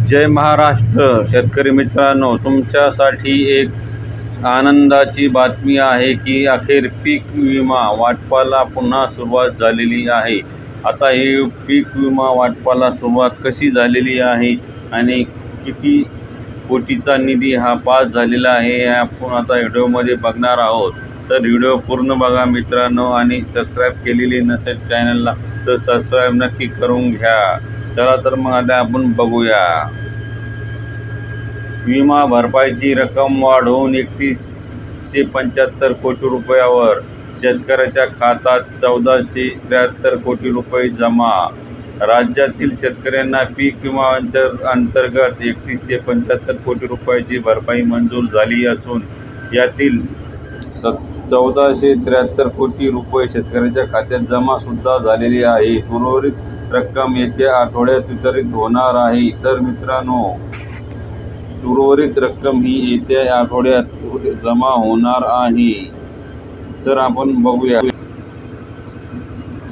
जय महाराष्ट्र शेतकरी मित्रांनो, तुमच्यासाठी एक आनंदाची बातमी आहे की अखेर पीक विमा वाटपाला पुन्हा सुरुवात झालेली आहे। आता ही पीक विमा वाटपाला सुरुवात कशी झालेली आहे आणि किती कोटीचा निधी हा पास झालेला आहे हे आपण आता व्हिडिओमध्ये बघणार आहोत। तर व्हिडिओ पूर्ण बघा मित्रांनो, आणि सबस्क्राइब केलेली नसेल चॅनलला तर सबस्क्राइब नक्की करून घ्या। चला तर मग आता आपण बघूया। विमा भरपाईची रक्कम वाढवून 3175 कोटी रुपयावर, शेतकऱ्याच्या खात्यात 1473 कोटी रुपये जमा। राज्यातील शेतकऱ्यांना पीक विमा अंतर्गत 3175 कोटी रुपयाची भरपाई मंजूर झाली असून यातील 1473 कोटी रुपये शेतकऱ्याच्या खात्यात जमा सुद्धा झालेली आहे। उर्वरित रक्कम येत्या आठवड्यात वितरित होणार आहे। तर मित्रांनो, उर्वरित रक्कम ही येत्या आठवड्यात जमा होणार आहे। तर आपण बघूया।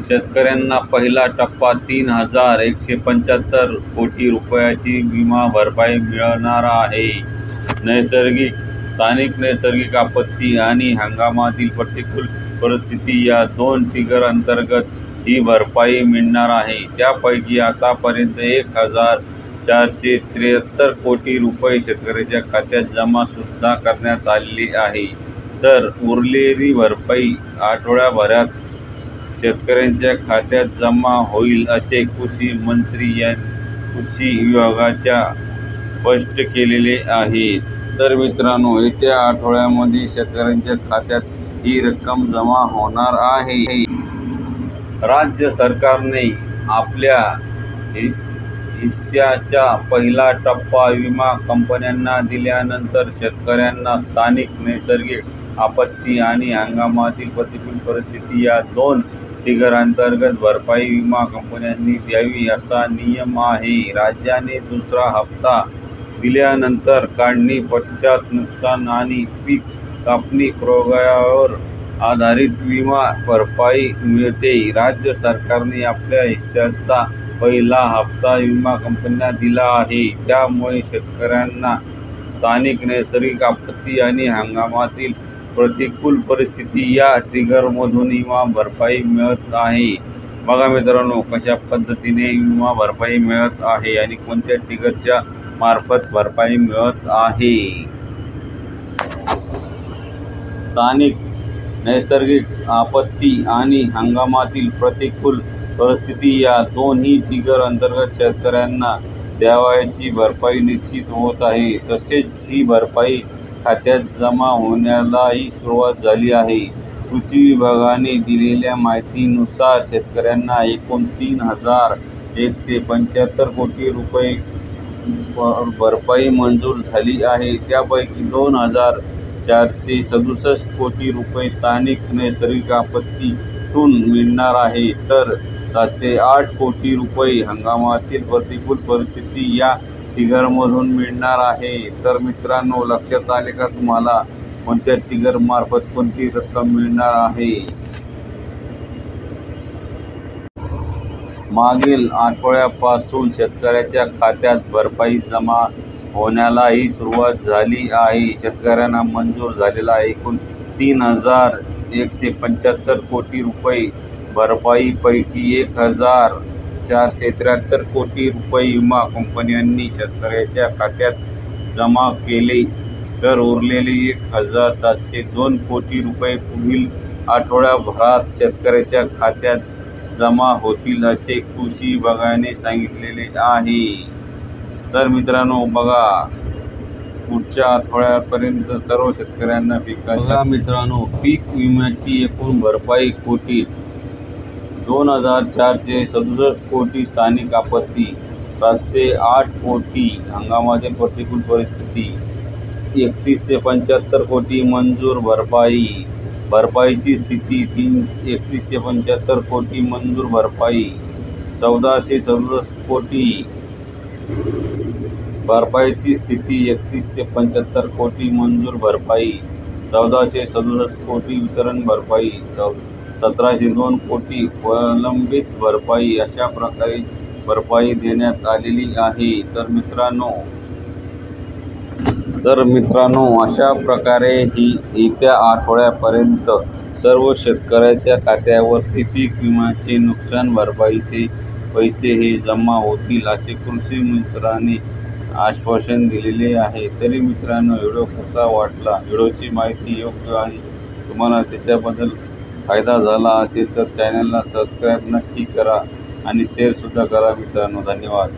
शेतकऱ्यांना पहिला टप्पा 3175 कोटी रुपयाची विमा भरपाई मिळणार आहे। स्थानिक नैसर्गिक आपत्ती आणि हंगामातील प्रतिकूल परिस्थिती या दोन ट्रिगर अंतर्गत ही भरपाई मिळणार आहे। त्यापैकी आतापर्यंत 1473 कोटी रुपये शेतकऱ्याच्या खात्यात जमा सुद्धा करण्यात आलेली आहे। तर उरलेली भरपाई आठवड्याभरात शेतकऱ्यांच्या खात्यात जमा होईल असे कृषी मंत्री यांनी कृषी विभागाच्या स्पष्ट केलेले आहे। तर मित्रांनो, येत्या आठवड्यामध्ये शेतकऱ्यांच्या खात्यात ही रक्कम जमा होणार आहे। राज्य सरकारने आपल्या हिस्साचा पहिला टप्पा विमा कंपन्यांना दिल्यानंतर शेतकऱ्यांना स्थानिक नैसर्गिक आपत्ती आणि हंगामातील प्रतिकूल परिस्थिती या दोन ट्रिगर अंतर्गत भरपाई विमा कंपन्यांनी द्यावी असा नियम आहे। राज्याने दुसरा हप्ता दिल्यानंतर काढणी पश्चात नुकसान आणि पीक कापणी प्रयोगावर आधारित विमा भरपाई मिळते। राज्य सरकारने आपल्या हिस्साचा पहिला हप्ता विमा कंपन्यांना दिला आहे, त्यामुळे शेतकऱ्यांना स्थानिक नैसर्गिक आपत्ती आणि हंगामातील प्रतिकूल परिस्थिती या ट्रिगरमधून विमा भरपाई मिळत आहे। बघा मित्रांनो, कशा पद्धतीने विमा भरपाई मिळत आहे आणि कोणत्या ट्रिगरच्या मार्फत भरपाई मिळत आहे। स्थानिक नैसर्गिक आपत्ती आणि हंगामातील प्रतिकूल परिस्थिती या दोन्ही ट्रिगर अंतर्गत शेतकऱ्यांना द्यावयाची भरपाई निश्चित होत आहे। तसेच ही भरपाई खात्यात जमा होण्यालाही सुरुवात झाली आहे। कृषी विभागाने दिलेल्या माहितीनुसार शेतकऱ्यांना एकूण 3175 कोटी रुपये भरपाई मंजूर झाली आहे। त्यापैकी 2467 कोटी रुपये स्थानिक नैसर्गिक आपत्तीतून मिळणार आहे, तर 708 कोटी रुपये हंगामातील प्रतिकूल परिस्थिती या ट्रिगरमधून मिळणार आहे। तर मित्रांनो, लक्षात आले का तुम्हाला कोणत्या ट्रिगर मार्फत कोणती रक्कम मिळणार आहे? मागील आठवड्यापासून शेतकऱ्याच्या खात्यात भरपाई जमा होण्यालाही सुरुवात झाली आहे। शेतकऱ्यांना मंजूर झालेला एकूण 3175 कोटी रुपये भरपाईपैकी 1473 कोटी रुपये विमा कंपन्यांनी शेतकऱ्याच्या खात्यात जमा केले, तर उरलेले 1702 कोटी रुपये पुढील आठवड्याभरात शेतकऱ्याच्या खात्यात जमा होतील असे कृषी विभागाने सांगितलेले आहे। तर मित्रांनो बघा, पुढच्या आठवड्यापर्यंत सर्व शेतकऱ्यांना पीक विम्याची एकूण भरपाई कोटी 2467 कोटी, स्थानिक आपत्ती 708 कोटी, हंगामातील प्रतिकूल परिस्थिती 3175 कोटी मंजूर भरपाईची स्थिती 3175 कोटी मंजूर भरपाई, 1467 कोटी भरपाईची स्थिती 3175 कोटी मंजूर भरपाई, 1467 कोटी वितरण भरपाई, 1702 कोटी प्रलंबित भरपाई। अशा प्रकारे भरपाई देण्यात आलेली आहे। तर मित्रांनो अशा प्रकारे ही येत्या आठवड्यापर्यंत सर्व शेतकऱ्याच्या खात्यावरती पीक विम्याचे नुकसान भरपाईचे पैसे हे जमा होतील असे कृषी मंत्र्यांनी आश्वासन दिलेले आहे। तरी मित्रांनो व्हिडिओ कसा वाटला, व्हिडिओची माहिती योग्य आणि तुम्हाला त्याच्याबद्दल फायदा झाला असेल तर चॅनलला सबस्क्राईब नक्की करा आणि शेअरसुद्धा करा मित्रांनो। धन्यवाद।